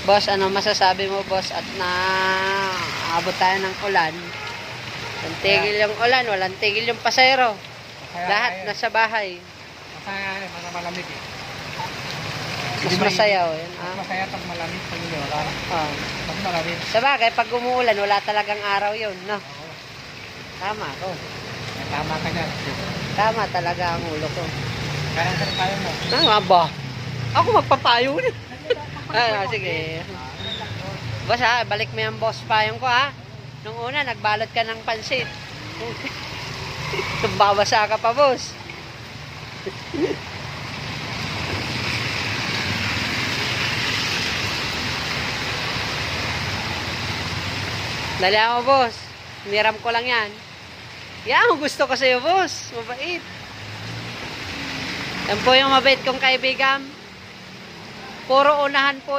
Boss, ano masasabi mo, boss? At na abot tayo ng ulan. Walang tigil yung ulan, walang tigil yung pasero. Lahat nasa bahay. Masaya yan, malamig eh. Mas masaya, oh. Yan, Mas masaya pag malamig pag hindi wala. Oh. Mas malamig. Sa bagay, pag umuulan, wala talagang araw yun, no? Oo. Tama ko. Tama ka dyan. Tama talaga ang ulo ko. Kaya ka rin tayo mo. Tama ba? Ako magpapayo na. Ay, sige. Boss ha, balik mo yung boss payong ko ha. Nung una, nagbalot ka ng pansit. Babasa ka pa, boss. Dali mo, boss. Niram ko lang yan. Yan, gusto ko sa'yo, boss. Mabait. Yan po yung mabait kong kaibigan. Puro unahan po